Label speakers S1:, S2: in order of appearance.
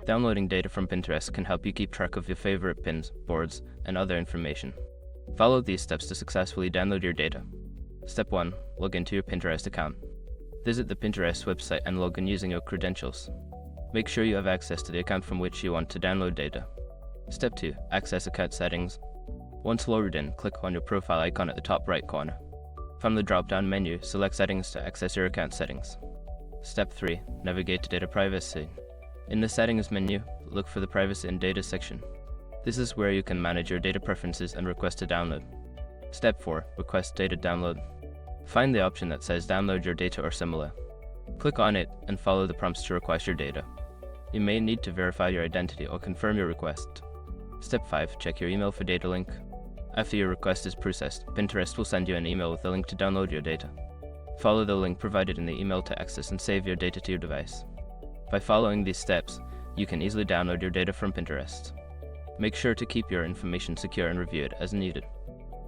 S1: Downloading data from Pinterest can help you keep track of your favorite pins, boards, and other information. Follow these steps to successfully download your data. Step 1. Log into your Pinterest account. Visit the Pinterest website and log in using your credentials. Make sure you have access to the account from which you want to download data. Step 2. Access account settings. Once logged in, click on your profile icon at the top right corner. From the drop-down menu, select Settings to access your account settings. Step 3. Navigate to Data Privacy. In the Settings menu, look for the Privacy and Data section. This is where you can manage your data preferences and request a download. Step 4. Request data download. Find the option that says Download your data or similar. Click on it and follow the prompts to request your data. You may need to verify your identity or confirm your request. Step 5. Check your email for data link. After your request is processed, Pinterest will send you an email with a link to download your data. Follow the link provided in the email to access and save your data to your device. By following these steps, you can easily download your data from Pinterest. Make sure to keep your information secure and review it as needed.